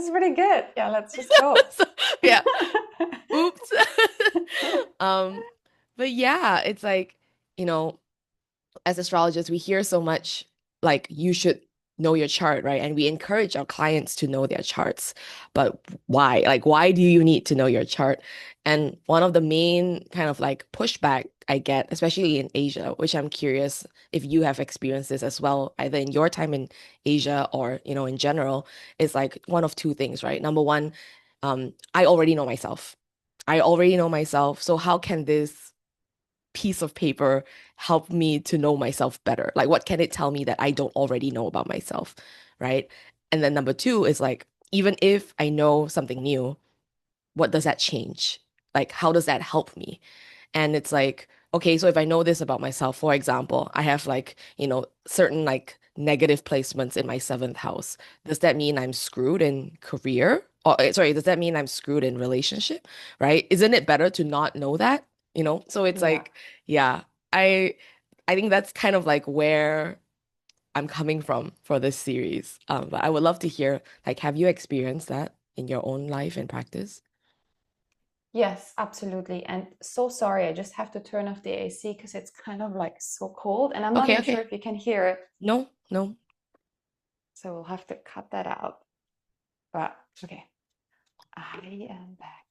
is pretty good. Yeah, let's just go. So, yeah. Oops. Um, but yeah, it's like, you know, as astrologers, we hear so much like you should know your chart, right? And we encourage our clients to know their charts. But why? Like, why do you need to know your chart? And one of the main kind of like pushback I get, especially in Asia, which I'm curious if you have experienced this as well, either in your time in Asia or, in general, is like one of two things, right? Number one, I already know myself. I already know myself. So how can this piece of paper help me to know myself better? Like, what can it tell me that I don't already know about myself? Right. And then number two is like, even if I know something new, what does that change? Like, how does that help me? And it's like, okay, so if I know this about myself, for example, I have like, certain like negative placements in my seventh house. Does that mean I'm screwed in career? Or sorry, does that mean I'm screwed in relationship? Right? Isn't it better to not know that? So it's Yeah. like, yeah, I I think that's kind of like where I'm coming from for this series. But I would love to hear, like, have you experienced that in your own life and practice? Yes, absolutely. And so sorry, I just have to turn off the AC because it's kind of like so cold, and I'm not Okay, even sure okay. if you can hear it. No, no. So we'll have to cut that out. But okay, I am back.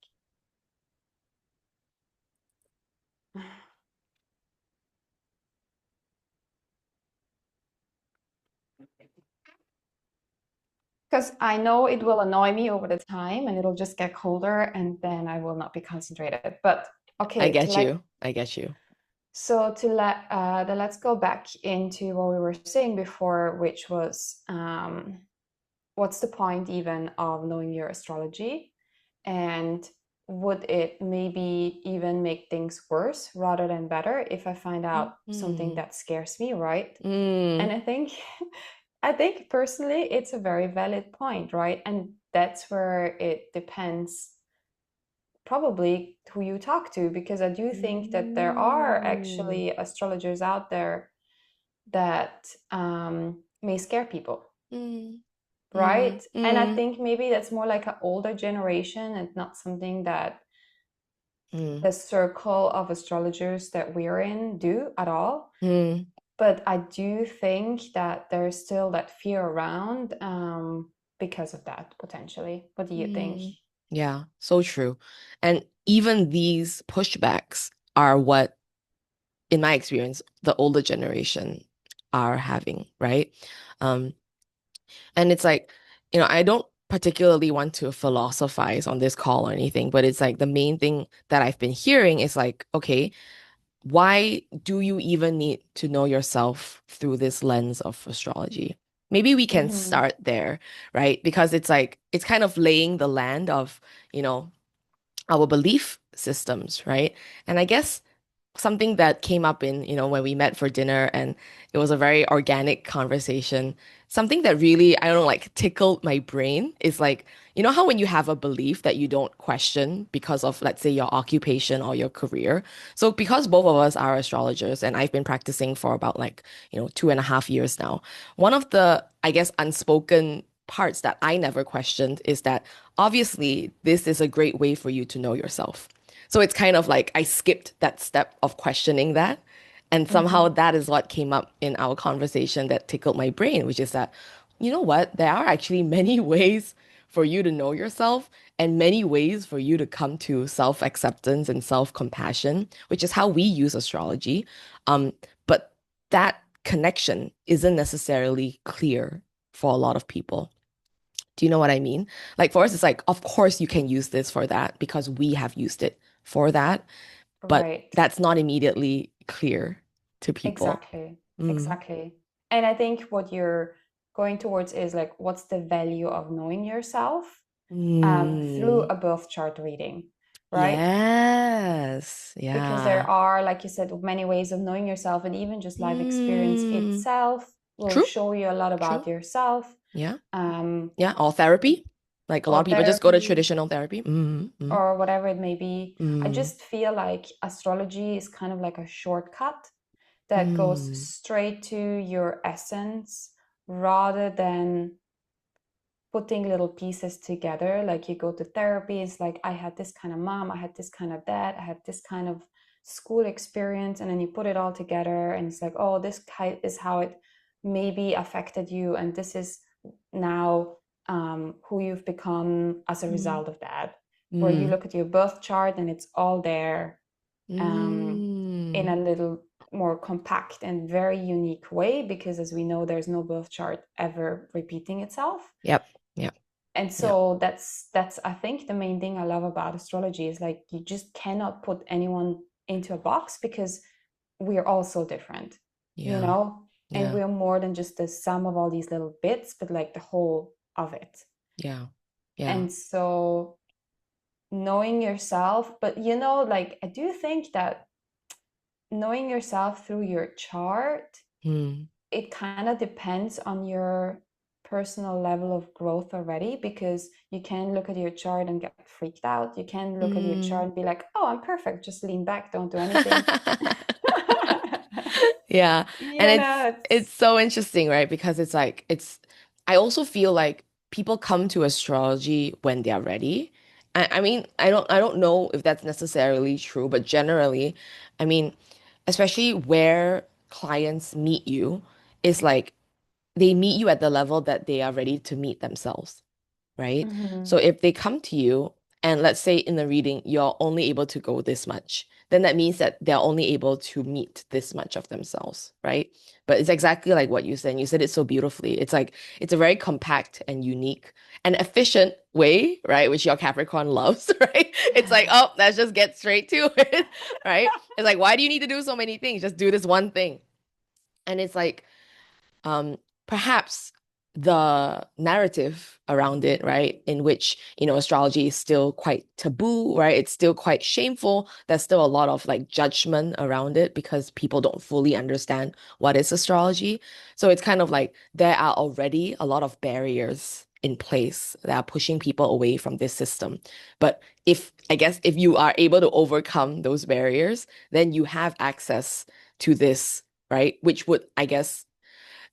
Because I know it will annoy me over the time and it'll just get colder and then I will not be concentrated. But I okay, get you. I get you. let's go back into what we were saying before, which was what's the point even of knowing your astrology? And would it maybe even make things worse rather than better if I find out something Mm, that scares me, right? And mm, I think personally it's a very valid point, right? And that's where it depends probably who you talk to, because I do think that there are mm, actually astrologers out there that may scare people, mm, right? mm, And I mm, think maybe that's more like an older generation and not something that mm, the circle of astrologers that we're in do at all. mm, But I do think that there's still that fear around because of that, potentially. What do you think? mm. Yeah, so true. And even these pushbacks are what, in my experience, the older generation are having, right? Um, and it's like, I don't particularly want to philosophize on this call or anything, but it's like the main thing that I've been hearing is like, okay, why do you even need to know yourself through this lens of astrology? Maybe we can Mm-hmm. start there, right? Because it's like, it's kind of laying the land of, you know, our belief systems, right? And I guess something that came up in, when we met for dinner and it was a very organic conversation. Something that really, I don't know, like tickled my brain is like, how when you have a belief that you don't question because of, let's say, your occupation or your career. So because both of us are astrologers and I've been practicing for about like, 2.5 years now, one of the, I guess, unspoken parts that I never questioned is that obviously this is a great way for you to know yourself. So it's kind of like I skipped that step of questioning that. And somehow Mm-hmm. that is what came up in our conversation that tickled my brain, which is that, you know what? There are actually many ways for you to know yourself and many ways for you to come to self-acceptance and self-compassion, which is how we use astrology. But that connection isn't necessarily clear for a lot of people. Do you know what I mean? Like for us, it's like, of course you can use this for that because we have used it for that, but Right. that's not immediately clear to people. Exactly. Mm. Exactly. And I think what you're going towards is like, what's the value of knowing yourself through Mm. a birth chart reading, right? Yes. Because there Yeah. are, like you said, many ways of knowing yourself, and even just life experience Mm. itself will True. show you a lot about True. yourself. Yeah. Um, Yeah. Or therapy. Like a lot or of people just go to therapy, traditional therapy. Mm. Mm. or whatever it may be. I Mm. just feel like astrology is kind of like a shortcut that goes Mm. straight to your essence rather than putting little pieces together. Like you go to therapy, it's like I had this kind of mom, I had this kind of dad, I had this kind of school experience, and then you put it all together, and it's like, oh, this is how it maybe affected you, and this is now who you've become as a Mm. result of that. Where you Mm. look at your birth chart and it's all there in Mm. a little more compact and very unique way, because as we know, there's no birth chart ever repeating itself. Yep. Yep. And Yep. so that's I think the main thing I love about astrology is like you just cannot put anyone into a box, because we're all so different, you Yeah. know, and Yeah. we're more than just the sum of all these little bits, but like the whole of it. Yeah. Yeah. And so knowing yourself, but you know, like I do think that knowing yourself through your chart, Mm. it kind of depends on your personal level of growth already, because you can look at your chart and get freaked out. You can look at your chart Mm. and be like, oh, I'm perfect, just lean back, don't do anything. Yeah. And You it's know, it's it's so interesting, right? Because it's like it's I also feel like people come to astrology when they are ready. I mean, I don't know if that's necessarily true, but generally, I mean, especially where clients meet you, is like they meet you at the level that they are ready to meet themselves, right? So Mhm. if they come to you and let's say in the reading you're only able to go this much, then that means that they're only able to meet this much of themselves, right? But it's exactly like what you said. You said it so beautifully. It's like it's a very compact and unique and efficient way, right? Which your Capricorn loves, right? It's like, oh, let's just get straight to it, right? It's like, why do you need to do so many things? Just do this one thing. And it's like, um, perhaps the narrative around it, right, in which, astrology is still quite taboo, right? It's still quite shameful. There's still a lot of like judgment around it because people don't fully understand what is astrology. So it's kind of like there are already a lot of barriers in place that are pushing people away from this system. But I guess, if you are able to overcome those barriers, then you have access to this, right? Which would, I guess,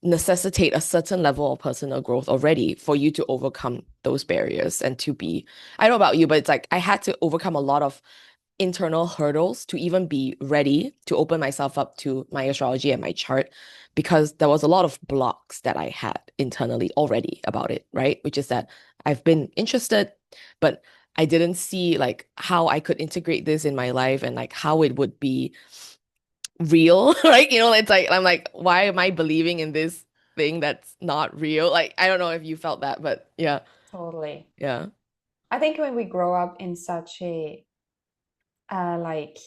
necessitate a certain level of personal growth already for you to overcome those barriers and to be, I don't know about you, but it's like I had to overcome a lot of internal hurdles to even be ready to open myself up to my astrology and my chart because there was a lot of blocks that I had internally already about it, right? Which is that I've been interested, but I didn't see like how I could integrate this in my life and like how it would be real, right? It's like I'm like, why am I believing in this thing that's not real? Like, I don't know if you felt that, but yeah, totally. yeah. I think when we grow up in such a like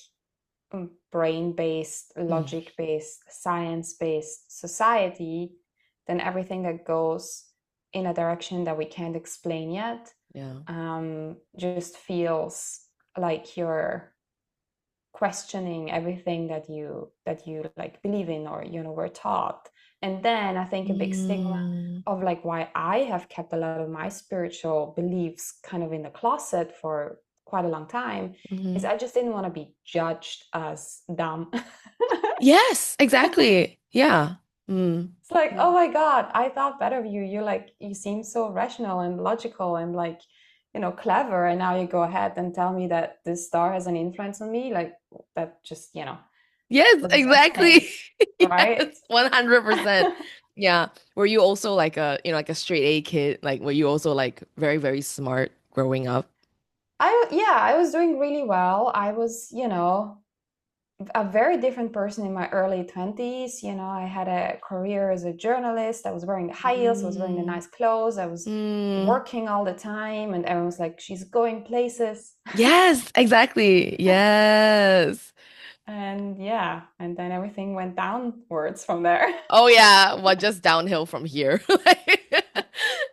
brain-based, Mm, logic-based, science-based society, then everything that goes in a direction that we can't explain yet yeah. just feels like you're questioning everything that you like believe in, or were taught. And then I think a big stigma Mm, of like why I have kept a lot of my spiritual beliefs kind of in the closet for quite a long time is mhm. I just didn't want to be judged as dumb. Yes, exactly. Yeah. Mm, It's like, oh mm. my God, I thought better of you. You seem so rational and logical and like, clever. And now you go ahead and tell me that this star has an influence on me. Like that just, Yes, doesn't exactly. resonate, right? Yes, 100%. Yeah. Were you also like like a straight A kid? Like, were you also like very, very smart growing up? Yeah, I was doing really well. I was, a very different person in my early 20s. I had a career as a journalist. I was wearing the high heels, I was wearing the Mm, nice clothes, I was mm. working all the time, and everyone was like, she's going places. Yes, exactly. Yes. And yeah, and then everything went downwards from there. Oh yeah, well, just downhill from here.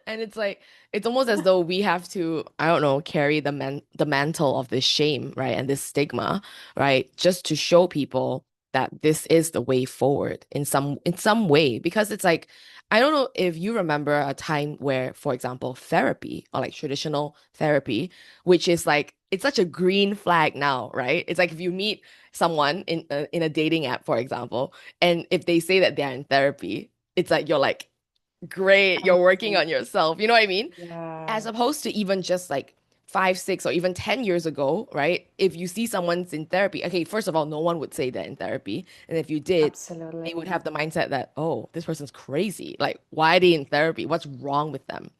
And it's like it's almost as though we have to, I don't know, carry the mantle of this shame, right? And this stigma, right? Just to show people that this is the way forward in some way. Because it's like, I don't know if you remember a time where, for example, therapy or like traditional therapy, which is like it's such a green flag now, right? It's like if you meet someone in a dating app, for example, and if they say that they're in therapy, it's like you're like, great, you're working And on yourself. You know what I mean? As yeah, opposed to even just like 5, 6, or even 10 years ago, right? If you see someone's in therapy, okay, first of all, no one would say that in therapy. And if you did, they would absolutely. have the mindset that, oh, this person's crazy. Like, why are they in therapy? What's wrong with them?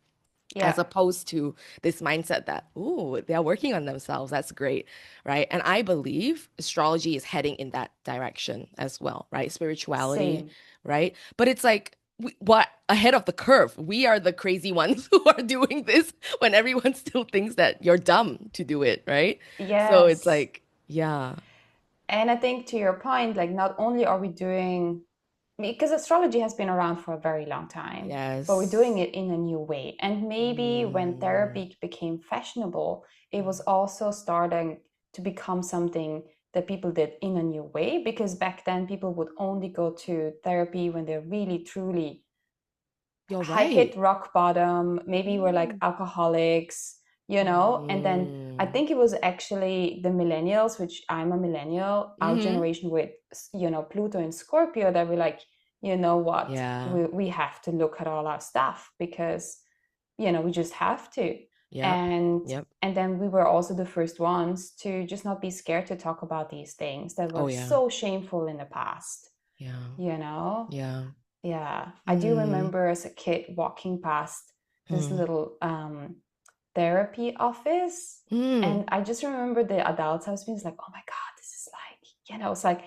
As Yeah, opposed to this mindset that, oh, they're working on themselves. That's great, right? And I believe astrology is heading in that direction as well, right? Spirituality, same. right? But it's like, what ahead of the curve? We are the crazy ones who are doing this when everyone still thinks that you're dumb to do it, right? So it's Yes. like, yeah, And I think to your point, like not only are we doing, because astrology has been around for a very long time, but we're doing yes. it in a new way. And maybe when Mm, therapy became fashionable, it was mm. also starting to become something that people did in a new way, because back then people would only go to therapy when they're really truly You're hit right. rock bottom. Maybe we're like Mm, alcoholics, and then I mm, think it was actually the millennials, which I'm a millennial, our mm-hmm. generation with, Pluto and Scorpio, that we're like, you know what, Yeah. we have to look at all our stuff because, we just have to. Yep. And Yep. and then we were also the first ones to just not be scared to talk about these things that Oh were yeah. so shameful in the past, Yeah. you know? Yeah. Yeah, I do Mm. remember as a kid walking past this Mm. little therapy office, Mm. and I just remember the adults I was being like, "Oh my God, this is like, it's like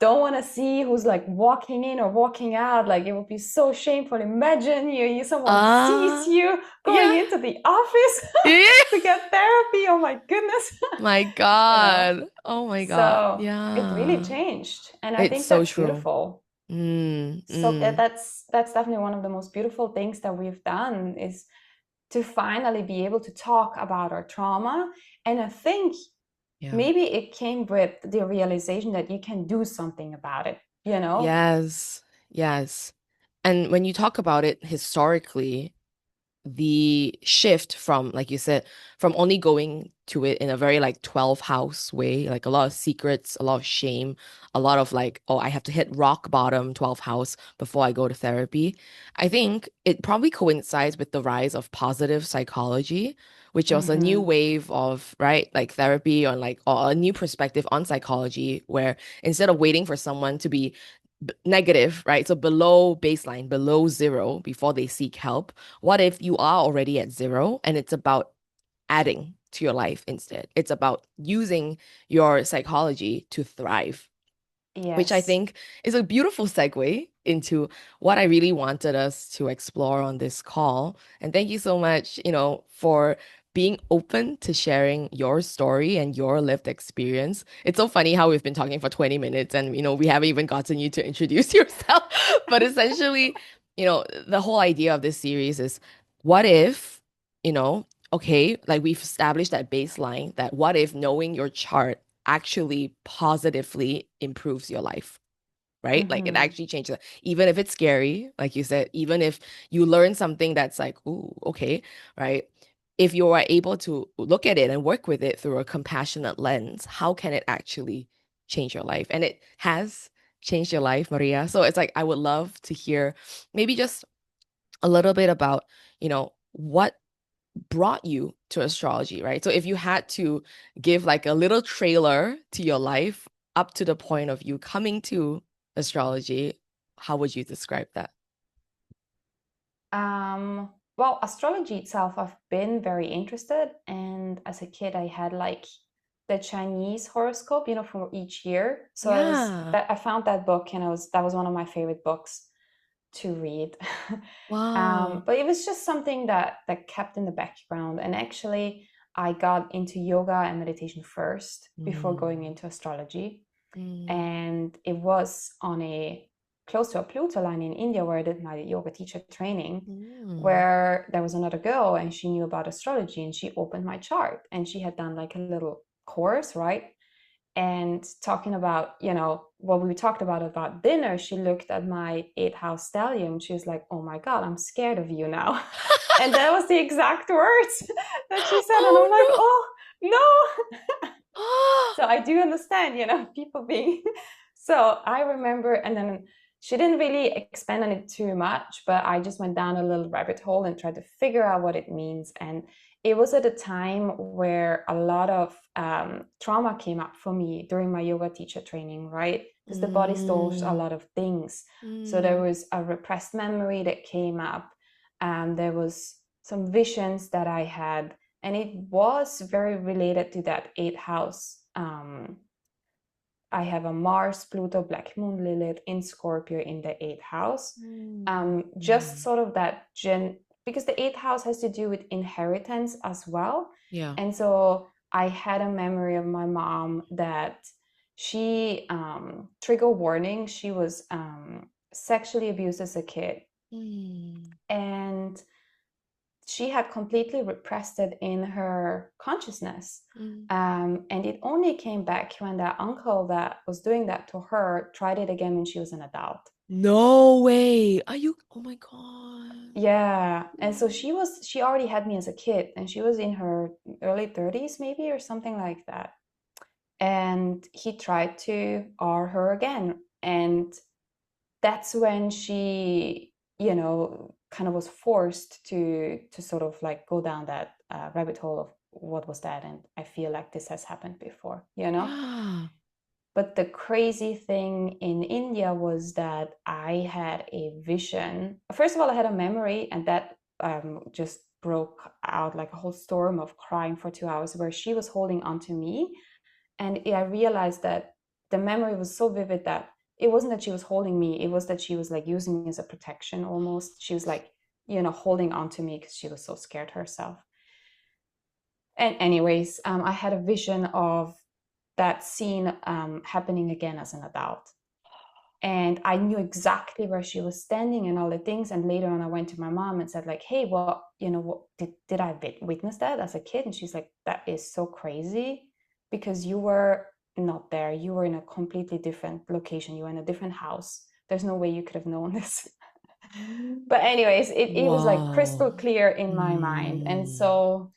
don't want to see who's like walking in or walking out. Like it would be so shameful. Imagine someone sees Ah, you going yeah. into the office Yeah. to get therapy. Oh my goodness, My you know." God. Oh my God. So it really Yeah. changed, and I It's think so that's true. beautiful. Mm. So Mm. that's definitely one of the most beautiful things that we've done, is to finally be able to talk about our trauma. And I think Yeah. maybe it came with the realization that you can do something about it. Yes. Yes. And when you talk about it historically, the shift from, like you said, from only going to it in a very like 12 house way, like a lot of secrets, a lot of shame, a lot of like, oh, I have to hit rock bottom 12 house before I go to therapy. I think it probably coincides with the rise of positive psychology, which was a new Mm-hmm. wave of, right, like therapy or like or a new perspective on psychology, where instead of waiting for someone to be negative, right? So below baseline, below zero before they seek help. What if you are already at zero and it's about adding to your life instead? It's about using your psychology to thrive, which I Yes. think is a beautiful segue into what I really wanted us to explore on this call. And thank you so much, for being open to sharing your story and your lived experience. It's so funny how we've been talking for 20 minutes and, we haven't even gotten you to introduce yourself. But essentially, the whole idea of this series is what if, okay, like we've established that baseline that what if knowing your chart actually positively improves your life, right? Like it Mm-hmm. actually changes it. Even if it's scary, like you said, even if you learn something that's like, ooh, okay, right? If you are able to look at it and work with it through a compassionate lens, how can it actually change your life? And it has changed your life, Maria. So it's like, I would love to hear maybe just a little bit about, what brought you to astrology, right? So if you had to give like a little trailer to your life up to the point of you coming to astrology, how would you describe that? Well, astrology itself, I've been very interested. And as a kid, I had like the Chinese horoscope, for each year. So Yeah. I found that book, and that was one of my favorite books to read. Wow. But it was just something that kept in the background. And actually, I got into yoga and meditation first before going Mm, into astrology. mm, And it was on a close to a Pluto line in India where I did my yoga teacher training, mm. where there was another girl and she knew about astrology, and she opened my chart, and she had done like a little course, right? And talking about, what we talked about dinner, she looked at my eighth house stellium. She was like, "Oh my God, I'm scared of you now." And that was the exact words that she said. And I'm like, Oh "Oh, no." no. So I do understand, people being. So I remember, and then she didn't really expand on it too much, but I just went down a little rabbit hole and tried to figure out what it means. And it was at a time where a lot of trauma came up for me during my yoga teacher training, right? Because the body stores a Mm, lot of things. So there mm, was a repressed memory that came up, and there was some visions that I had, and it was very related to that eighth house. I have a Mars, Pluto, Black Moon, Lilith in Scorpio in the eighth house. Just mm. sort of that because the eighth house has to do with inheritance as well. Yeah. And so I had a memory of my mom that she, trigger warning, she was sexually abused as a kid. Mm, And she had completely repressed it in her consciousness. mm. And it only came back when that uncle that was doing that to her tried it again when she was an adult. No way. Are you? Oh my God. Yeah. And so she already had me as a kid, and she was in her early 30s, maybe, or something like that. And he tried to R her again. And that's when she, kind of was forced to sort of like go down that rabbit hole of what was that, and I feel like this has happened before. Yeah. But the crazy thing in India was that I had a vision. First of all, I had a memory, and that just broke out like a whole storm of crying for 2 hours, where she was holding on to me. And I realized that the memory was so vivid that it wasn't that she was holding me, it was that she was like using me as a protection almost. She was like, holding on to me because she was so scared herself. And anyways, I had a vision of that scene happening again as an adult. And I knew exactly where she was standing and all the things. And later on, I went to my mom and said, like, hey, what did I witness that as a kid? And she's like, that is so crazy, because you were not there. You were in a completely different location. You were in a different house. There's no way you could have known this. But anyways, it was like crystal Wow. clear in my mind. And Mm. so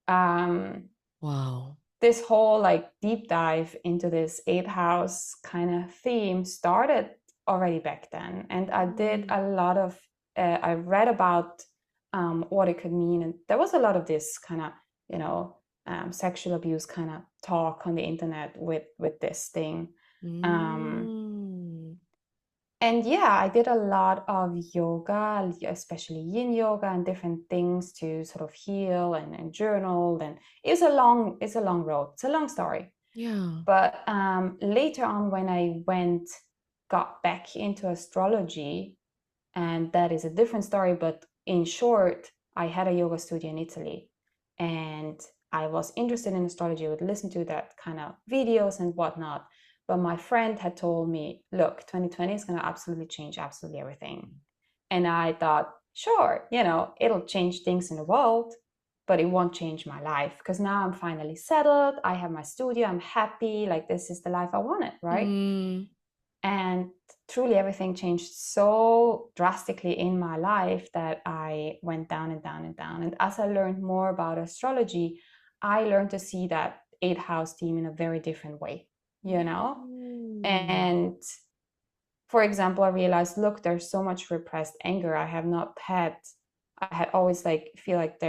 um Wow. this whole like deep dive into this eighth house kind of theme started already back then. And I did Mm. a lot of, I read about what it could mean. And there was a lot of this kind of, sexual abuse kind of talk on the internet with this thing. Um, Mm. and yeah, I did a lot of yoga, especially yin yoga and different things to sort of heal and journal. And it's a long road. It's a long story. Yeah. But later on, when I got back into astrology, and that is a different story, but in short, I had a yoga studio in Italy, and I was interested in astrology. I would listen to that kind of videos and whatnot. But my friend had told me, look, 2020 is going to absolutely change absolutely everything. And I thought, sure, it'll change things in the world, but it won't change my life, because now I'm finally settled. I have my studio. I'm happy. Like, this is the life I wanted, right? Mm. And truly, everything changed so drastically in my life that I went down and down and down. And as I learned more about astrology, I learned to see that eighth house theme in a very different way, you know? Mm. And for example, I realized, look, there's so much repressed anger. I had always like feel like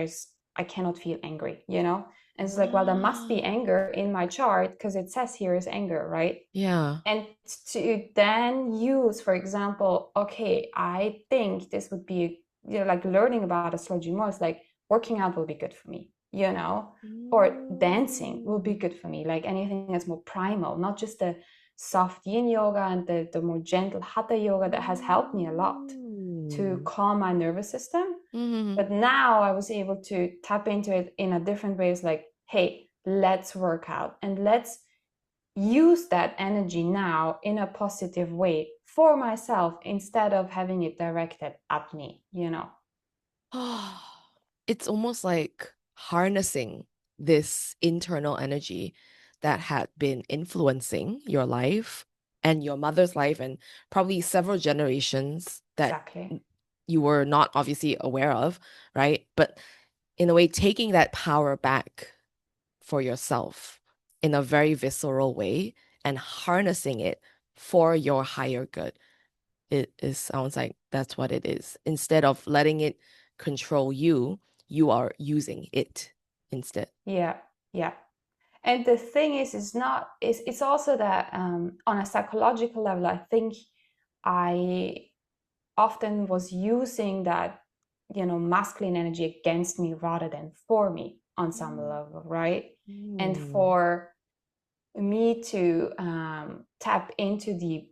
I cannot feel angry. And it's like, well, there must be Ah. anger in my chart because it says here is anger, right? Yeah. And to then use, for example, okay, I think this would be, like learning about astrology more. It's like working out will be good for me, or dancing will be Mm. good for me. Like anything that's more primal, not just the soft yin yoga and the more gentle hatha yoga that has helped me a lot to Mm. calm my nervous system. Mm. But now I was able to tap into it in a different way. It's like, hey, let's work out and let's use that energy now in a positive way for myself instead of having it directed at me. It's almost like harnessing this internal energy that had been influencing your life and your mother's life and probably several generations that Exactly. you were not obviously aware of, right? But in a way, taking that power back for yourself in a very visceral way and harnessing it for your higher good. it sounds like that's what it is. Instead of letting it control you, you are using it instead. Yeah, yeah. And the thing is, it's also that on a psychological level, I think I often was using that, masculine energy against me rather than for me on some level, right? And Mm. for me to tap into the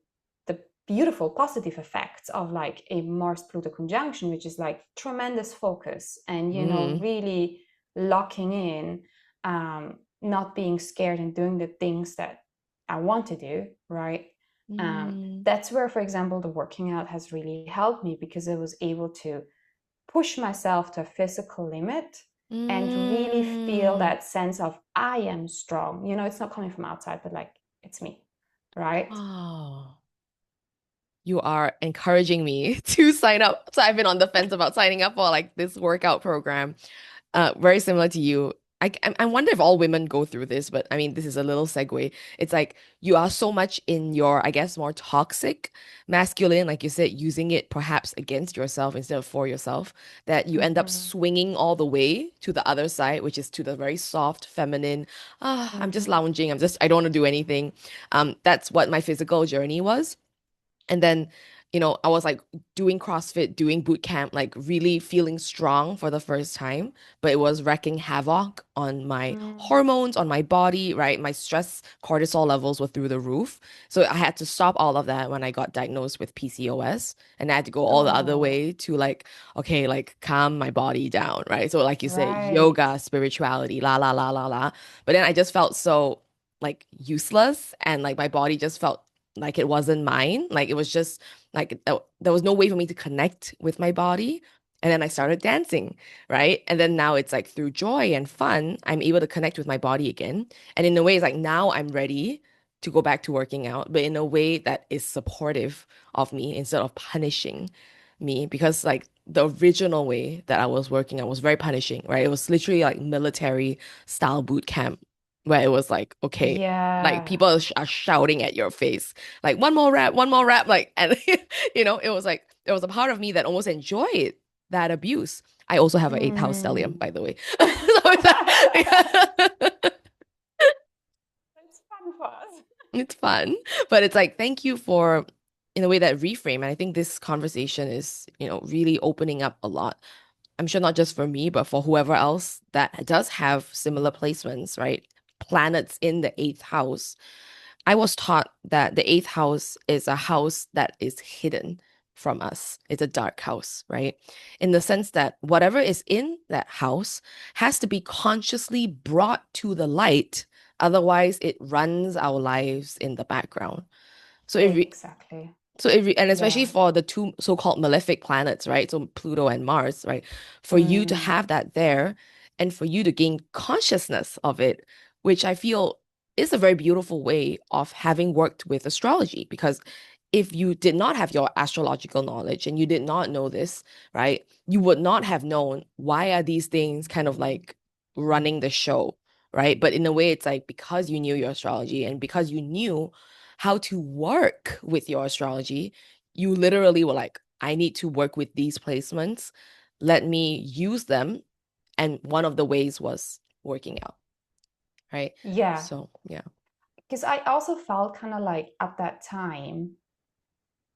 beautiful positive effects of like a Mars Pluto conjunction, which is like tremendous focus and Mm. really locking in, not being scared and doing the things that I want to do, right? Mm. That's where, for example, the working out has really helped me because I was able to push myself to a physical limit and really feel Mm. that sense of I am strong. It's not coming from outside, but like it's me, right? Oh, you are encouraging me to sign up. So I've been on the fence about signing up for like this workout program. Very similar to you. I wonder if all women go through this, but I mean, this is a little segue. It's like you are so much in your, I guess, more toxic masculine, like you said, using it perhaps against yourself instead of for yourself, that you end up Mm-hmm. swinging all the way to the other side, which is to the very soft, feminine. I'm just Mm-hmm. lounging. I don't want to do anything. That's what my physical journey was. And then, I was like doing CrossFit, doing boot camp, like really feeling strong for the first time, but it was wreaking havoc on my Mm. hormones, on my body, right? My stress cortisol levels were through the roof. So I had to stop all of that when I got diagnosed with PCOS. And I had to go all the other Oh, way to like, okay, like calm my body down, right? So like you said, right. yoga, spirituality, la la la la la. But then I just felt so like useless and like my body just felt like it wasn't mine. Like it was just like there was no way for me to connect with my body. And then I started dancing, right? And then now it's like through joy and fun, I'm able to connect with my body again. And in a way, it's like now I'm ready to go back to working out, but in a way that is supportive of me instead of punishing me. Because like the original way that I was working out was very punishing, right? It was literally like military style boot camp where it was like, okay, like Yeah. people are shouting at your face like one more rap, like and it was like there was a part of me that almost enjoyed that abuse. I also have an eighth house stellium, Mm. by the way. So it's like, It's fun for us. it's fun, but it's like thank you for in a way that reframe. And I think this conversation is, really opening up a lot. I'm sure not just for me, but for whoever else that does have similar placements, right? Planets in the eighth house. I was taught that the eighth house is a house that is hidden from us. It's a dark house, right? In the sense that whatever is in that house has to be consciously brought to the light. Otherwise, it runs our lives in the background. So Exactly. and especially Yeah. for the two so-called malefic planets, right? So Pluto and Mars, right? For you to Mm. have that there and for you to gain consciousness of it, which I feel is a very beautiful way of having worked with astrology. Because if you did not have your astrological knowledge and you did not know this, right, you would not have known why are these things kind of like running the show, right? But in a way, it's like because you knew your astrology and because you knew how to work with your astrology, you literally were like, I need to work with these placements. Let me use them. And one of the ways was working out, right? Yeah. So, yeah. Because I also felt kind of like at that time,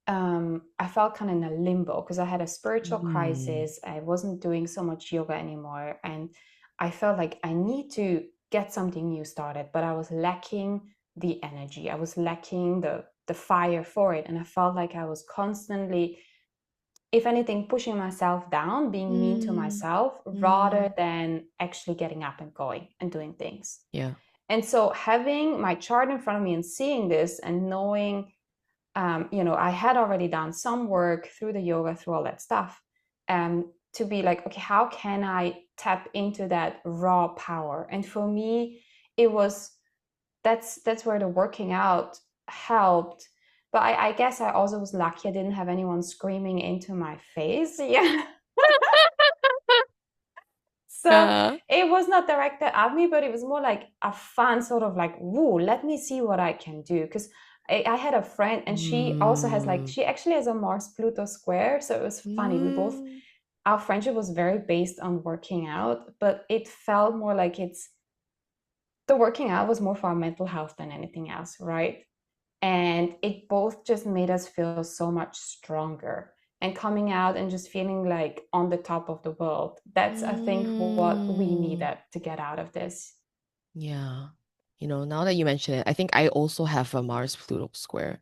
I felt kind of in a limbo because I had a spiritual Mm. crisis. I wasn't doing so much yoga anymore. And I felt like I need to get something new started, but I was lacking the energy. I was lacking the fire for it. And I felt like I was constantly, if anything, pushing myself down, being mean to Mm. myself rather Mm. than actually getting up and going and doing things. Yeah. And so having my chart in front of me and seeing this and knowing, I had already done some work through the yoga, through all that stuff, to be like, okay, how can I tap into that raw power? And for me, it was that's where the working out helped. But I guess I also was lucky I didn't have anyone screaming into my face. Yeah. So Uh, it was not directed at me, but it was more like a fun sort of like, woo, let me see what I can do. Because I had a friend, and she also has like, Mm. she actually has a Mars Pluto square. So it was funny. We both, Mm. our friendship was very based on working out, but it felt more like the working out was more for our mental health than anything else, right? And it both just made us feel so much stronger. And coming out and just feeling like on the top of the world. That's, I think, what we Mm. needed to get out of this. Yeah. Now that you mention it, I think I also have a Mars Pluto square.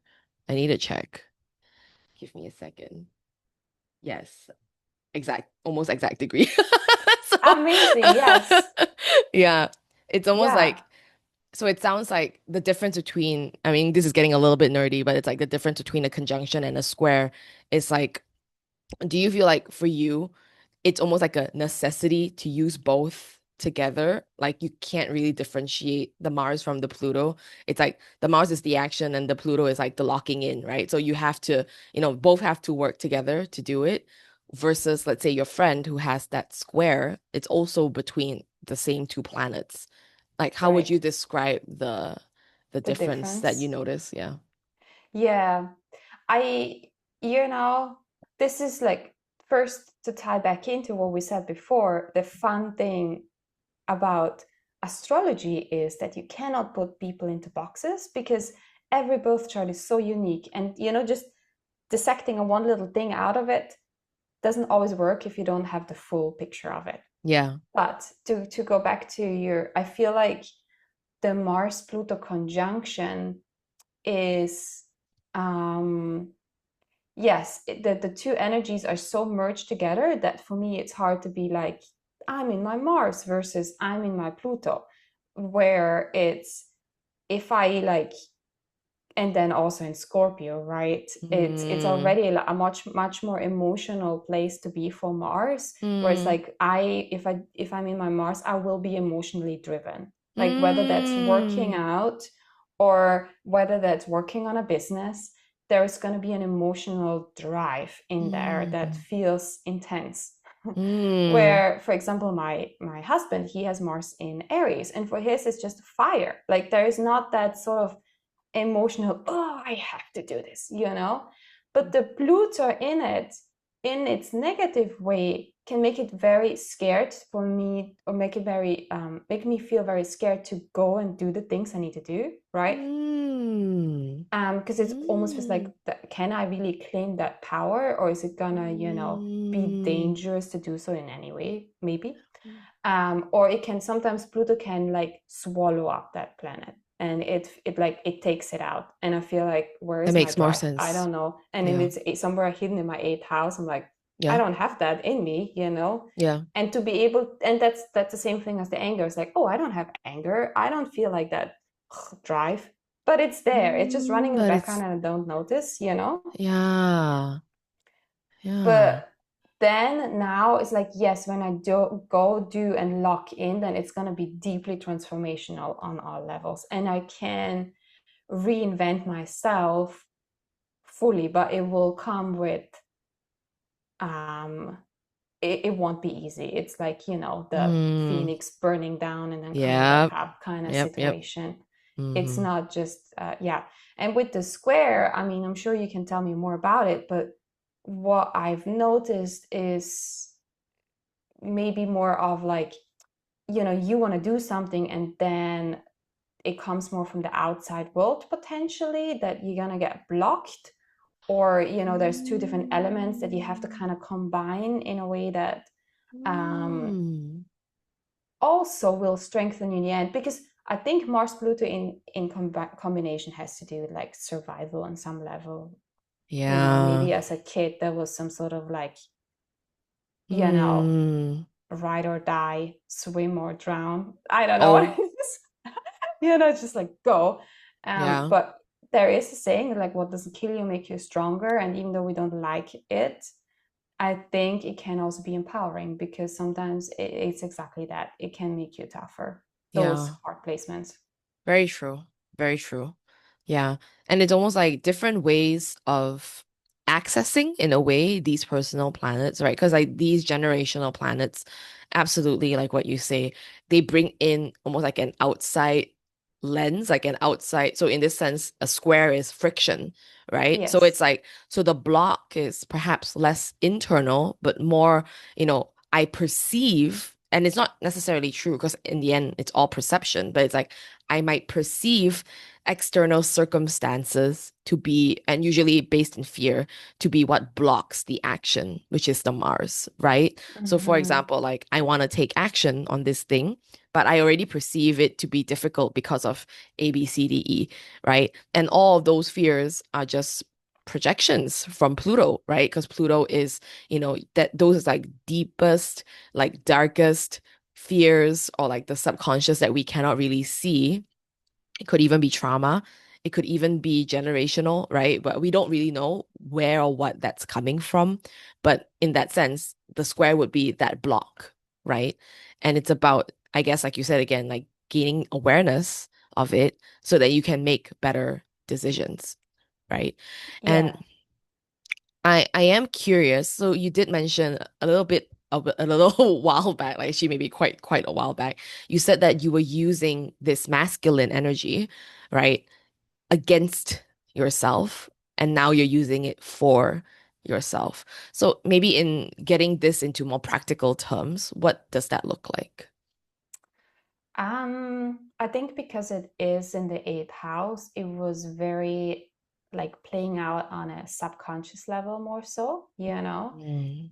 I need to check. Give me a second. Yes, almost exact degree. So, Amazing. Yes. yeah, it's almost Yeah. like, so it sounds like the difference between, I mean, this is getting a little bit nerdy, but it's like the difference between a conjunction and a square is like, do you feel like for you, it's almost like a necessity to use both together? Like you can't really differentiate the Mars from the Pluto. It's like the Mars is the action and the Pluto is like the locking in, right? So you have to, both have to work together to do it. Versus, let's say, your friend who has that square, it's also between the same two planets. Like, how would you Right. describe the The difference that you difference. notice? Yeah. Yeah. I, you know, this is like, first to tie back into what we said before, the fun thing about astrology is that you cannot put people into boxes because every birth chart is so unique. And, just dissecting a one little thing out of it doesn't always work if you don't have the full picture of it. Yeah. But to go back to I feel like the Mars Pluto conjunction is, um, yes, the two energies are so merged together that for me it's hard to be like, I'm in my Mars versus I'm in my Pluto, where it's, if I like, and then also in Scorpio, right? It's Mm. already a much more emotional place to be for Mars, where it's Mm. like, if I'm in my Mars, I will be emotionally driven. Like whether that's working Mm. out or whether that's working on a business, there's going to be an emotional drive in there that Mm. feels intense. Mm. Where, for example, my husband, he has Mars in Aries, and for his it's just fire. Like there is not that sort of emotional, oh, I have to do this. But the Pluto in it, in its negative way, can make it very scared for me, or make me feel very scared to go and do the things I need to do, right? Mm. Because it's almost just like, Mm. can I really claim that power, or is it gonna, be Mm. dangerous to do so in any way, maybe? Or it can sometimes, Pluto can like swallow up that planet, and it takes it out. And I feel like, where That is my makes more drive? I sense. don't know. And then Yeah. it's somewhere hidden in my eighth house. I'm like, I Yeah. don't have that in me. Yeah. And to be able, and that's the same thing as the anger. It's like, oh, I don't have anger. I don't feel like that drive, but it's there. It's just running in the But background it's, and I don't notice. yeah. Yeah. But then now it's like, yes, when I do and lock in, then it's going to be deeply transformational on all levels, and I can reinvent myself fully, but it will come with, um it won't be easy. It's like, the Mm. phoenix burning down and then coming back Yep. up kind of Yep. Yep. situation. It's Mm-hmm. not just, yeah. And with the square, I mean, I'm sure you can tell me more about it, but what I've noticed is maybe more of like, you want to do something, and then it comes more from the outside world, potentially, that you're going to get blocked, or there's two different elements that you have to kind of combine in a way that, um, Mm. also will strengthen you in the end. Because I think Mars Pluto in combination has to do with like survival on some level. Yeah. Maybe as a kid there was some sort of like, you know Mm. ride or die, swim or drown. I don't know what Oh, it is. Just like go. yeah. But there is a saying like, what doesn't kill you make you stronger. And even though we don't like it, I think it can also be empowering, because sometimes it's exactly that. It can make you tougher, those Yeah. hard placements. Very true. Very true. Yeah. And it's almost like different ways of accessing, in a way, these personal planets, right? Because like these generational planets, absolutely, like what you say, they bring in almost like an outside lens, like an outside. So in this sense, a square is friction, right? So it's Yes. like, so the block is perhaps less internal, but more, I perceive, and it's not necessarily true because in the end, it's all perception, but it's like I might perceive external circumstances to be, and usually based in fear, to be what blocks the action, which is the Mars, right? So, for Hmm. example, like I want to take action on this thing, but I already perceive it to be difficult because of A, B, C, D, E, right? And all of those fears are just projections from Pluto, right? Because Pluto is, that those are like deepest, like darkest fears or like the subconscious that we cannot really see. It could even be trauma. It could even be generational, right? But we don't really know where or what that's coming from. But in that sense, the square would be that block, right? And it's about, I guess, like you said again, like gaining awareness of it so that you can make better decisions, right? And Yeah. I am curious. So you did mention a little bit of a little while back, like actually maybe quite a while back. You said that you were using this masculine energy, right, against yourself, and now you're using it for yourself. So maybe in getting this into more practical terms, what does that look like? I think because it is in the eighth house, it was very like playing out on a subconscious level more so, you know? Mm.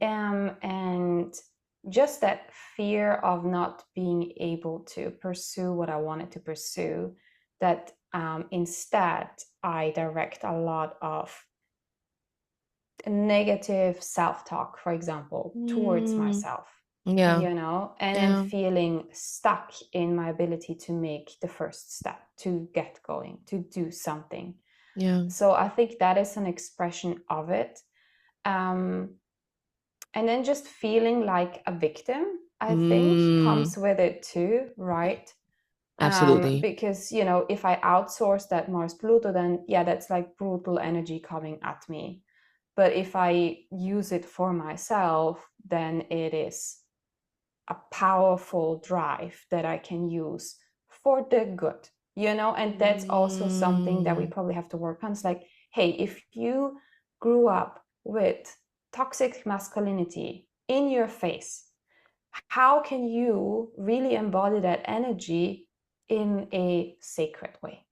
And just that fear of not being able to pursue what I wanted to pursue, that instead I direct a lot of negative self-talk, for example, towards Mm. myself, Yeah, and then yeah, feeling stuck in my ability to make the first step, to get going, to do something. yeah. So I think that is an expression of it. Um, and then just feeling like a victim, I think, Mm. comes with it too, right? Absolutely. Because, if I outsource that Mars Pluto, then yeah, that's like brutal energy coming at me. But if I use it for myself, then it is a powerful drive that I can use for the good, and that's also something that we Mm. probably have to work on. It's like, hey, if you grew up with toxic masculinity in your face, how can you really embody that energy in a sacred way?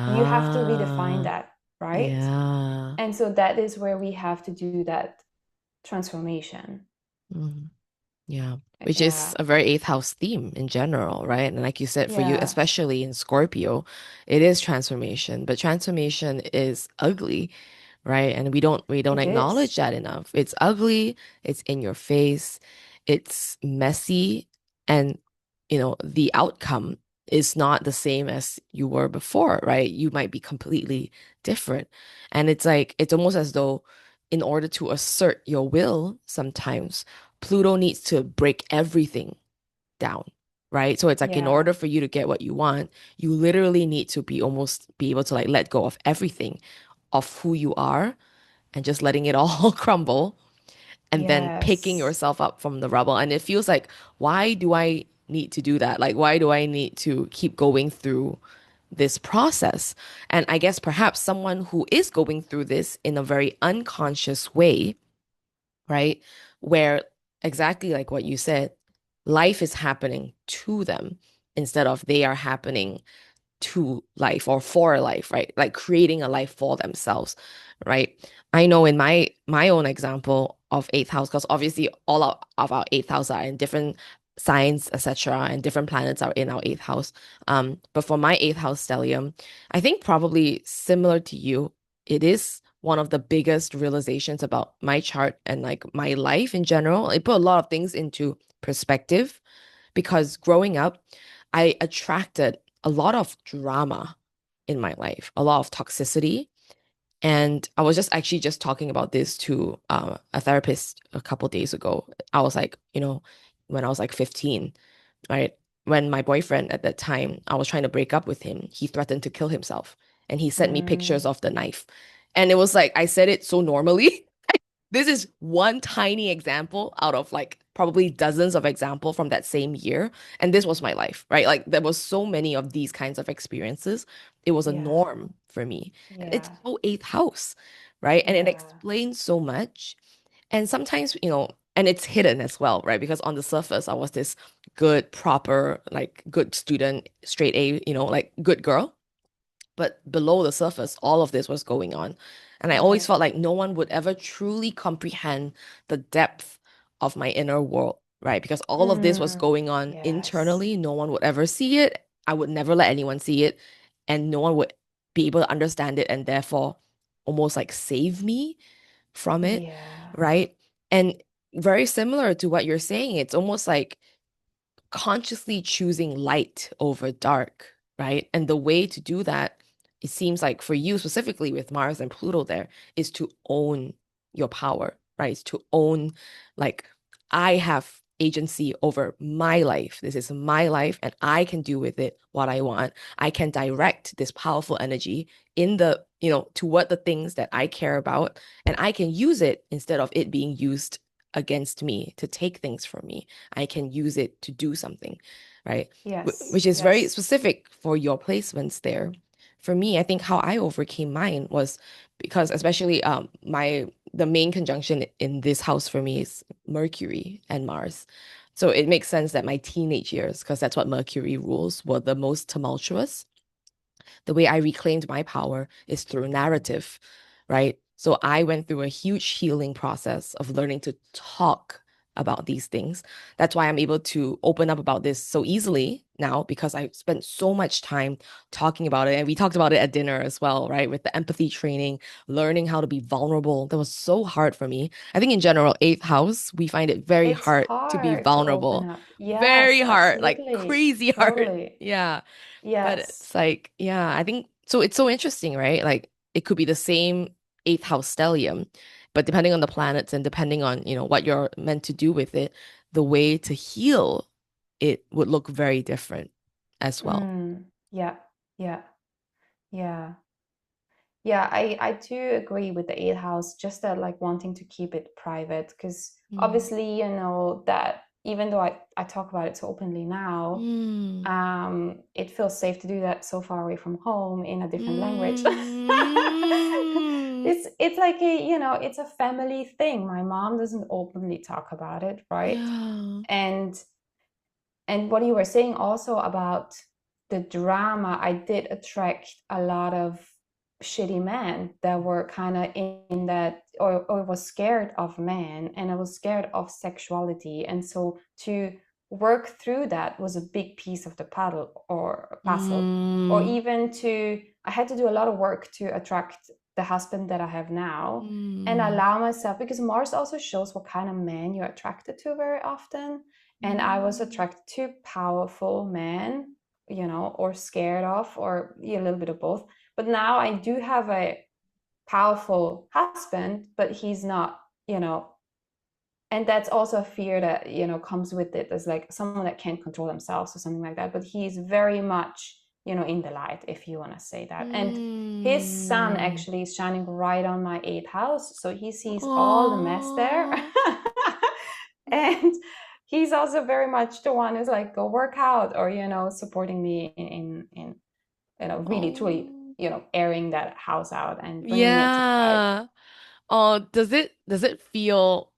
You have to redefine Yeah. that, right? Yeah. And so that is where we have to do that transformation. Mm. Yeah, which is Yeah. a very eighth house theme in general, right? And like you said, for you, Yeah. especially in Scorpio, it is transformation, but transformation is ugly, right? And we don't It acknowledge is. that enough. It's ugly, it's in your face, it's messy, and the outcome is not the same as you were before, right? You might be completely different. And it's like it's almost as though in order to assert your will, sometimes Pluto needs to break everything down, right? So it's like in Yeah. order for you to get what you want, you literally need to be able to like let go of everything of who you are and just letting it all crumble and then picking Yes. yourself up from the rubble. And it feels like, why do I need to do that? Like, why do I need to keep going through this process? And I guess perhaps someone who is going through this in a very unconscious way, right? Where exactly like what you said, life is happening to them instead of they are happening to life or for life, right? Like creating a life for themselves, right? I know in my own example of eighth house, because obviously all of our eighth house are in different signs, etc., and different planets are in our eighth house. But for my eighth house stellium, I think probably similar to you, it is one of the biggest realizations about my chart and like my life in general. It put a lot of things into perspective because growing up, I attracted a lot of drama in my life, a lot of toxicity. And I was just actually just talking about this to a therapist a couple days ago. I was like, when I was like 15, right? When my boyfriend at that time, I was trying to break up with him, he threatened to kill himself. And he sent me pictures Mm. of the knife. And it was like, I said it so normally. this is one tiny example out of like probably dozens of examples from that same year. And this was my life, right? Like there was so many of these kinds of experiences. It was a Yeah. norm for me. And it's Yeah. so eighth house, right? And it Yeah. explains so much. And sometimes, and it's hidden as well, right? Because on the surface, I was this good, proper, like good student, straight A, like good girl. But below the surface, all of this was going on. And I always Right. felt like no one would ever truly comprehend the depth of my inner world, right? Because all of this was Mm. going on Yes. internally. No one would ever see it. I would never let anyone see it. And no one would be able to understand it and therefore almost like save me from it, Yeah. right? And very similar to what you're saying, it's almost like consciously choosing light over dark, right? And the way to do that, it seems like for you specifically with Mars and Pluto there, is to own your power, right? It's to own, like, I have agency over my life. This is my life, and I can do with it what I want. I can direct this powerful energy in toward the things that I care about, and I can use it instead of it being used against me to take things from me. I can use it to do something, right? Yes. Which is very Yes. specific for your placements there. For me, I think how I overcame mine was because especially my the main conjunction in this house for me is Mercury and Mars. So it makes sense that my teenage years, because that's what Mercury rules, were the most tumultuous. The way I reclaimed my power is through narrative, right? So I went through a huge healing process of learning to talk about these things. That's why I'm able to open up about this so easily now because I spent so much time talking about it. And we talked about it at dinner as well, right? With the empathy training, learning how to be vulnerable. That was so hard for me. I think in general, eighth house, we find it very It's hard to be hard to open vulnerable. up. Very Yes, hard, like absolutely. crazy hard. Totally. Yeah. But Yes. it's like, yeah, I think so. It's so interesting, right? Like it could be the same eighth house stellium, but depending on the planets and depending on, what you're meant to do with it, the way to heal it would look very different as well. Mm. Yeah. Yeah. Yeah. Yeah, I do agree with the eighth house, just that like wanting to keep it private, because Mm. obviously, that even though I talk about it so openly now, Mm. it feels safe to do that so far away from home in a different language. Mm. It's like it's a family thing. My mom doesn't openly talk about it, right? Yeah. And what you were saying also about the drama, I did attract a lot of shitty men that were kind of in that, or was scared of men, and I was scared of sexuality. And so to work through that was a big piece of the puzzle. Or Mm. even I had to do a lot of work to attract the husband that I have now, and Mm. allow myself, because Mars also shows what kind of man you're attracted to very often. And I was Mm. attracted to powerful men, or scared of, or a little bit of both. But now I do have a powerful husband, but he's not, and that's also a fear that, comes with it, as like someone that can't control themselves or something like that. But he's very much, in the light, if you want to say that. And his sun Mm. actually is shining right on my eighth house. So he sees all the mess there. Oh. And he's also very much the one who's like, go work out, or supporting me in really truly, Oh. airing that house out and bringing it to the light. Yeah. Oh, does it feel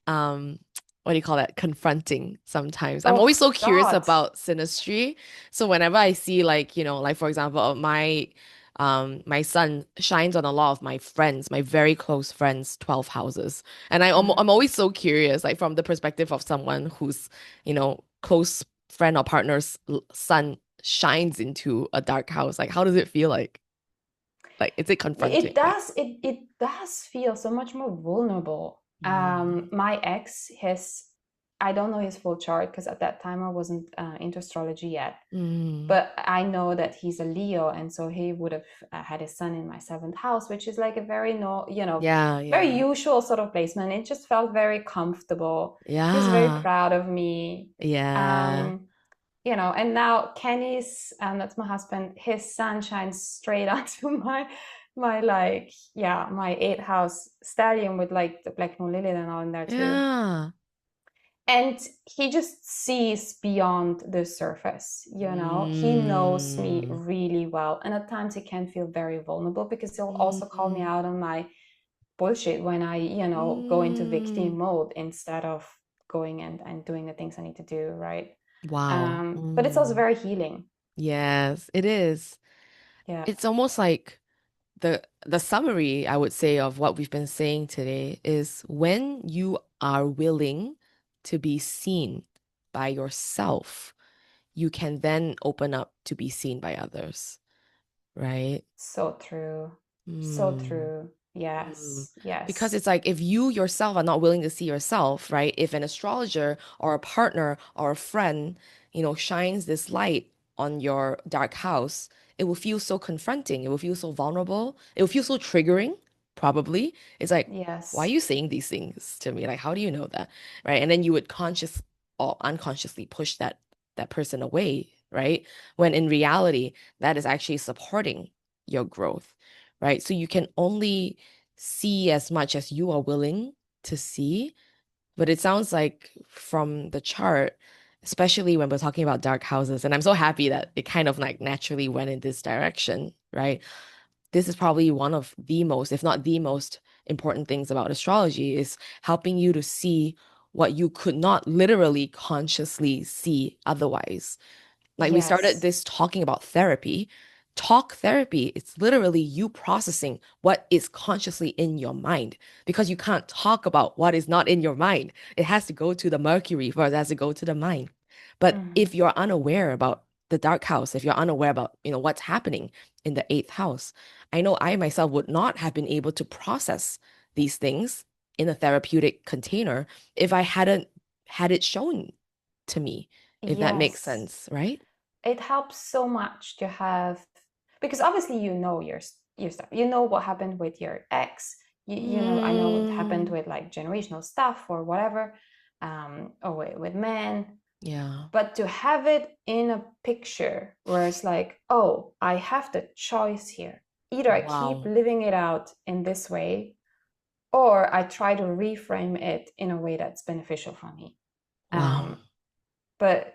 um what do you call that? Confronting sometimes. I'm always Oh so curious God. about synastry. So whenever I see like, like for example, my son shines on a lot of my friends, my very close friends' 12 houses. And I'm always so curious, like from the perspective of someone who's, close friend or partner's son shines into a dark house. Like how does it feel like? Like, is it confronting? It Like, does. It does feel so much more vulnerable. mm, My ex, I don't know his full chart because at that time I wasn't into astrology yet. mm, But I know that he's a Leo, and so he would have had his sun in my seventh house, which is like a very no, yeah, very yeah, usual sort of placement. It just felt very comfortable. He was very yeah, proud of me. yeah. Um, and now Kenny's, that's my husband, his sun shines straight onto my my like, yeah, my eighth house stallion with like the black moon lily and all in there too. Yeah. And he just sees beyond the surface, you know. He knows me Mm. really well. And at times he can feel very vulnerable because he'll also call me Mm. out on my bullshit when I, you know, go into Mm. victim mode instead of going and doing the things I need to do, right? Wow. But it's also Mm. very healing. Yes, it is. Yeah, It's almost like the summary, I would say, of what we've been saying today is when you are willing to be seen by yourself, you can then open up to be seen by others, right? so true. So Mm. true. Mm. Yes, Because yes, it's like if you yourself are not willing to see yourself, right? If an astrologer or a partner or a friend, shines this light on your dark house, it will feel so confronting. It will feel so vulnerable. It will feel so triggering, probably. It's like, why are yes, you saying these things to me? Like, how do you know that? Right? And then you would conscious or unconsciously push that person away, right? When in reality, that is actually supporting your growth, right? So you can only see as much as you are willing to see. But it sounds like from the chart, especially when we're talking about dark houses, and I'm so happy that it kind of like naturally went in this direction, right? This is probably one of the most, if not the most important things about astrology is helping you to see what you could not literally consciously see otherwise. Like we started yes. this talking about therapy. Talk therapy, it's literally you processing what is consciously in your mind because you can't talk about what is not in your mind. It has to go to the Mercury first, it has to go to the mind. But Mhm. if you're unaware about the dark house, if you're unaware about, what's happening in the eighth house, I know I myself would not have been able to process these things in a therapeutic container if I hadn't had it shown to me, if that makes Yes. sense, right? It helps so much to have, because obviously you know your stuff. You know what happened with your ex. You know, I know what happened Mm, with like generational stuff or whatever, or with men. yeah. But to have it in a picture where it's like, oh, I have the choice here. Either I keep Wow. living it out in this way, or I try to reframe it in a way that's beneficial for me. Wow. But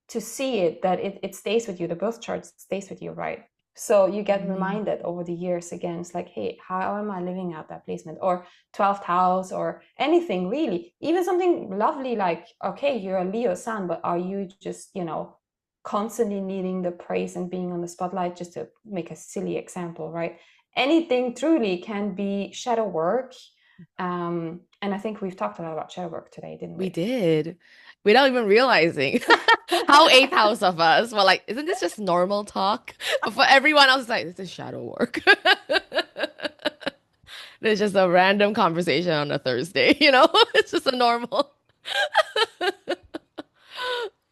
to see it, that it stays with you, the birth chart stays with you, right? So you get Mm, reminded over the years again. It's like, hey, how am I living out that placement? Or 12th house, or anything really, even something lovely like, okay, you're a Leo sun, but are you just, constantly needing the praise and being on the spotlight? Just to make a silly example, right? Anything truly can be shadow work. And I think we've talked a lot about shadow work today, didn't we we? did. Without even realizing how eighth house of us were like, isn't this just normal talk? But for everyone else, it's like, this is shadow work. There's just a random conversation on a Thursday, you know? It's just a normal.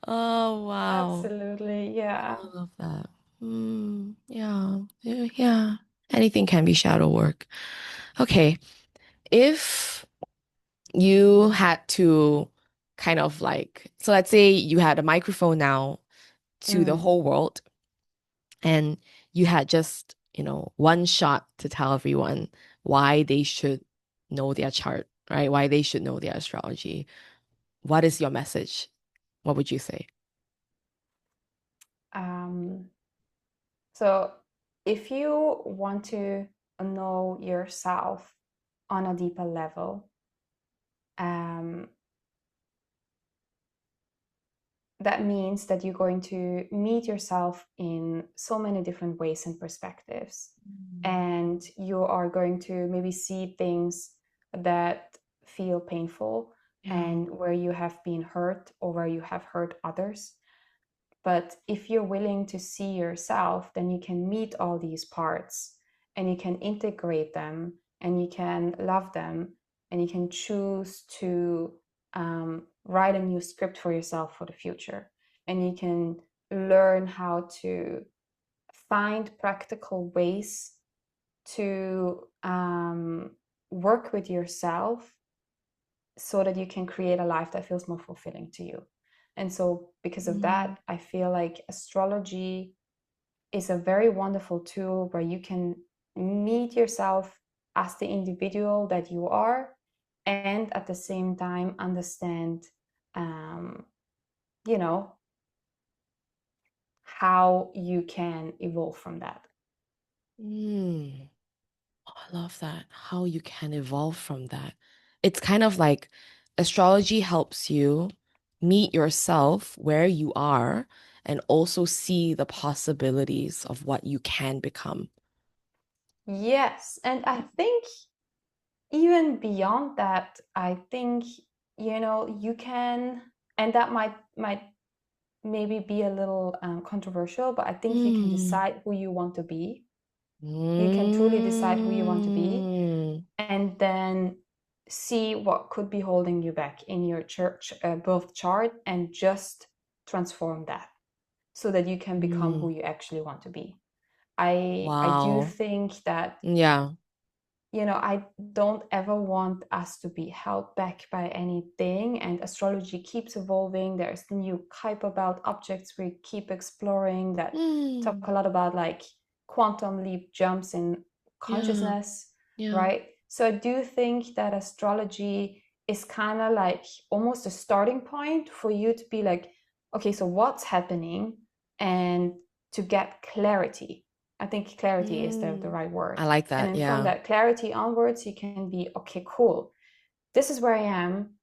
Oh, wow. Absolutely, yeah. I love that. Yeah. Yeah. Yeah. Anything can be shadow work. Okay. If you had to kind of like, so let's say you had a microphone now to the Mm. whole world and you had just, one shot to tell everyone why they should know their chart, right? Why they should know their astrology. What is your message? What would you say? Um, so if you want to know yourself on a deeper level, um, that means that you're going to meet yourself in so many different ways and perspectives. And you are going to maybe see things that feel painful Yeah. and where you have been hurt or where you have hurt others. But if you're willing to see yourself, then you can meet all these parts and you can integrate them and you can love them and you can choose to write a new script for yourself for the future. And you can learn how to find practical ways to work with yourself so that you can create a life that feels more fulfilling to you. And so, because of Mm, that, I feel like astrology is a very wonderful tool where you can meet yourself as the individual that you are, and at the same time understand, um, you know, how you can evolve from that. Mm. Oh, I love that. How you can evolve from that. It's kind of like astrology helps you meet yourself where you are and also see the possibilities of what you can become. Yes, and I think even beyond that, I think, you can, and that might maybe be a little controversial, but I think you can Mm. decide who you want to be. You can truly decide who you want to be, Mm. and then see what could be holding you back in your church birth chart, and just transform that so that you can become who Mm. you actually want to be. I do Wow. think that, Yeah. I don't ever want us to be held back by anything. And astrology keeps evolving. There's new Kuiper belt objects we keep exploring that talk Mm. a lot about like quantum leap jumps in Yeah. consciousness, Yeah. right? So I do think that astrology is kind of like almost a starting point for you to be like, okay, so what's happening? And to get clarity. I think clarity is the Mm. right word. I like And that. then from Yeah. that clarity onwards, you can be, okay, cool. This is where I am.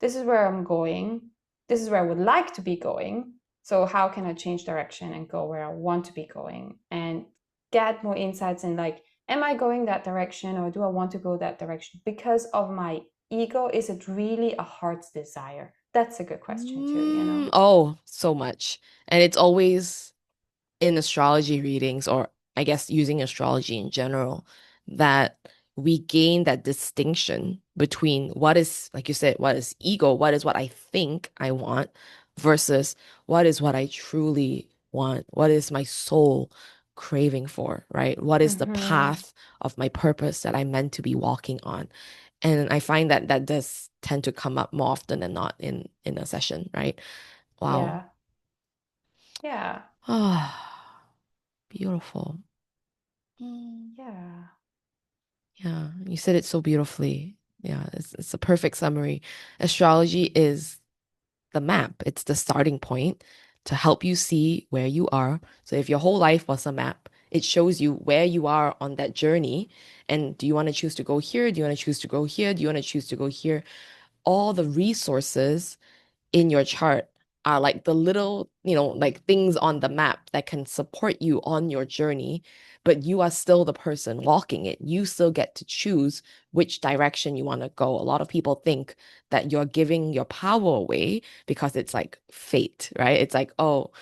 This is where I'm going. This is where I would like to be going. So, how can I change direction and go where I want to be going? And get more insights in like, am I going that direction, or do I want to go that direction because of my ego? Is it really a heart's desire? That's a good question, too. Mm. Oh, so much. And it's always in astrology readings, or I guess using astrology in general, that we gain that distinction between what is, like you said, what is ego, what is what I think I want, versus what is what I truly want, what is my soul craving for, right? What is the Mm-hmm. path of my purpose that I'm meant to be walking on? And I find that that does tend to come up more often than not in a session, right? Wow. Yeah. Yeah. Ah, beautiful. Mm. Yeah. Yeah, you said it so beautifully. Yeah, it's a perfect summary. Astrology is the map, it's the starting point to help you see where you are. So if your whole life was a map, it shows you where you are on that journey. And do you want to choose to go here? Do you want to choose to go here? Do you want to choose to go here? All the resources in your chart are like the little, like things on the map that can support you on your journey, but you are still the person walking it. You still get to choose which direction you want to go. A lot of people think that you're giving your power away because it's like fate, right? It's like, oh,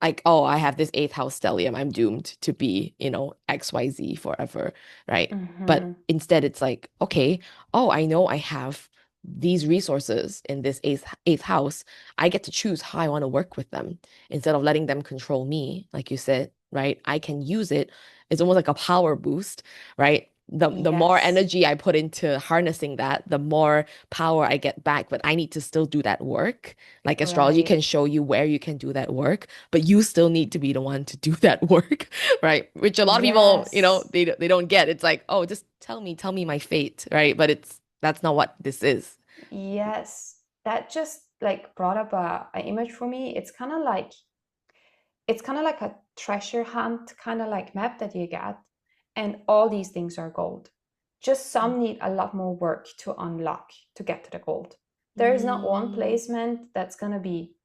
I have this eighth house stellium. I'm doomed to be, XYZ forever, right? But Mm-hmm. instead, it's like, okay, oh, I know I have these resources in this eighth house. I get to choose how I want to work with them instead of letting them control me, like you said, right? I can use it. It's almost like a power boost, right? The more Yes. energy I put into harnessing that, the more power I get back. But I need to still do that work. Like astrology Right. can show you where you can do that work, but you still need to be the one to do that work, right? Which a lot of people, Yes. they don't get. It's like, oh, just tell me my fate, right? But that's not what this is. Yes. That just like brought up a image for me. It's kind of like a treasure hunt kind of like map that you get, and all these things are gold. Just some need a lot more work to unlock to get to the gold. There is not one Mm. placement that's going to be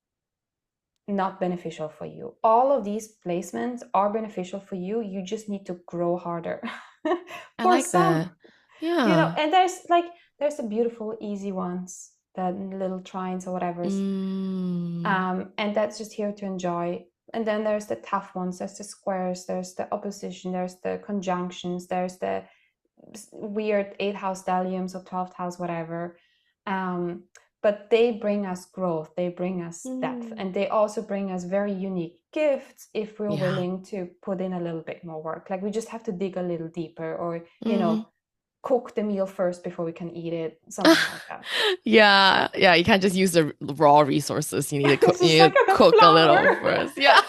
not beneficial for you. All of these placements are beneficial for you. You just need to grow harder. I For like some, that. Yeah. and there's the beautiful easy ones, the little trines or whatever's, Mm. and that's just here to enjoy. And then there's the tough ones, there's the squares, there's the opposition, there's the conjunctions, there's the weird eighth house stelliums or 12th house, whatever. Um, but they bring us growth, they bring us depth, Mm. and they also bring us very unique gifts if we're Yeah. willing to put in a little bit more work. Like we just have to dig a little deeper, or, Mm. cook the meal first before we can eat it, something like that. Yeah. Yeah. You can't just use the raw resources. You need to cook, It's you just need like to the cook a little flour. first. Yeah.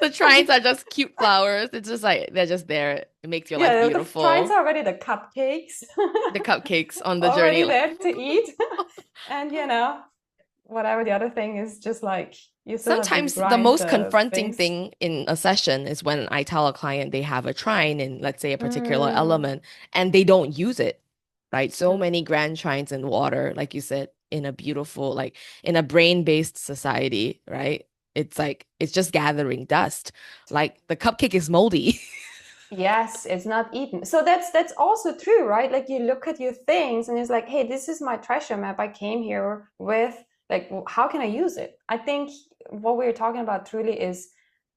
The trines are just cute flowers. It's just like they're just there. It makes your life Yeah, the trines beautiful. are already the cupcakes The cupcakes on the journey. already there to eat. And whatever the other thing is just like you still have to Sometimes the grind most the confronting things. thing in a session is when I tell a client they have a trine in, let's say, a particular Mm, element and they don't use it, right? So mm. many grand trines in water, like you said, in a beautiful, like in a brain-based society, right? It's like, it's just gathering dust. Like the cupcake is moldy. Yes, it's not eaten. So that's also true, right? Like you look at your things and it's like, hey, this is my treasure map I came here with. Like, how can I use it? I think what we're talking about truly is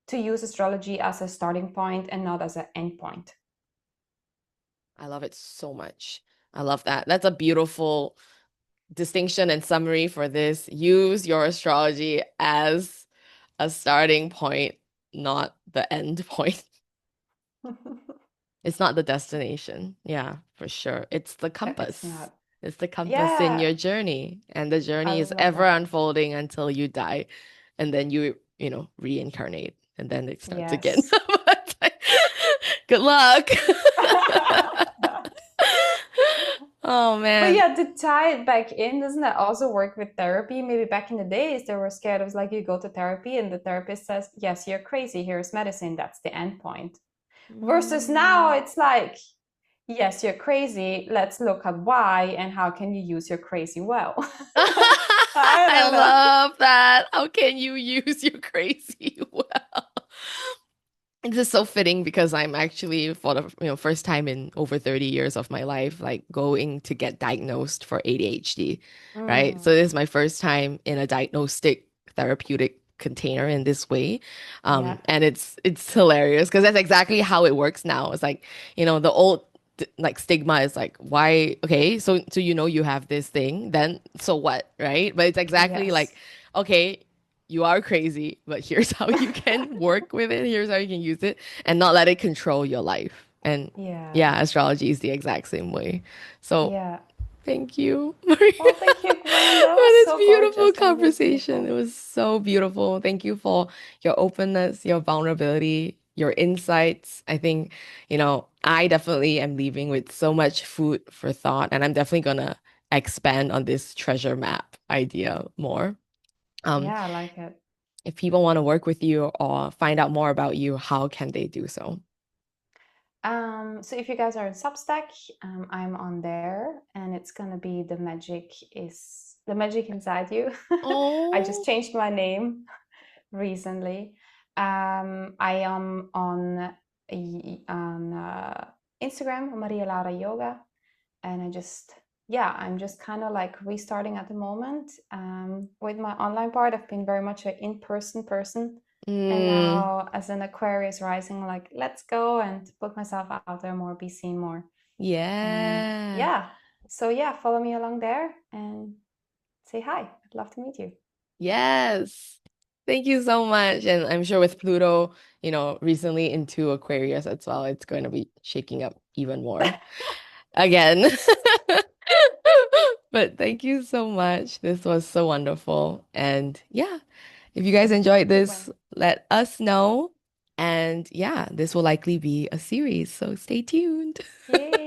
to use astrology as a starting point and not as an end point. I love it so much. I love that. That's a beautiful distinction and summary for this. Use your astrology as a starting point, not the end point. It's not the destination. Yeah, for sure. It's the It's compass. not. It's the compass in Yeah, your journey. And the I journey is love ever that. unfolding until you die. And then you reincarnate. And then it starts again. Yes. Good luck. Oh But man. yeah, to tie it back in, doesn't that also work with therapy? Maybe back in the days, they were scared of like you go to therapy and the therapist says, yes, you're crazy. Here's medicine. That's the end point. Versus now, Mm. it's like, yes, you're crazy. Let's look at why and how can you use your crazy well. I I don't know. love that. How can you use your crazy well? This is so fitting because I'm actually for the first time in over 30 years of my life, like going to get diagnosed for ADHD, right? So Mm, this is my first time in a diagnostic therapeutic container in this way. yeah. And it's hilarious because that's exactly how it works now. It's like, the old like stigma is like, why, okay, so you have this thing, then so what, right? But it's exactly like, Yes. okay, you are crazy, but here's how you can work with it. Here's how you can use it and not let it control your life. And Yeah. yeah, astrology is the exact same way. So Yeah. thank you, Maria, Well, thank you, Gwen. That for was this so beautiful gorgeous and conversation. It beautiful. was so beautiful. Thank you for your openness, your vulnerability, your insights. I think, I definitely am leaving with so much food for thought, and I'm definitely gonna expand on this treasure map idea more. Um, Yeah, I like it. if people want to work with you or find out more about you, how can they do so? So if you guys are in Substack, I'm on there, and it's gonna be the magic inside you. I just Oh, changed my name recently. I am on Instagram, Maria Lara Yoga, and I'm just kind of like restarting at the moment. With my online part, I've been very much an in-person person, and mm, now as an Aquarius rising, like let's go and put myself out there more, be seen more, and yeah. yeah. So yeah, follow me along there and say hi. I'd love to meet you. Yes. Thank you so much. And I'm sure with Pluto, recently into Aquarius as well, it's going to be shaking up even more again. But thank you so much. This was so wonderful. And yeah, if you guys enjoyed Thank you, this, Gwen. let us know. And yeah, this will likely be a series, so stay tuned. Yay.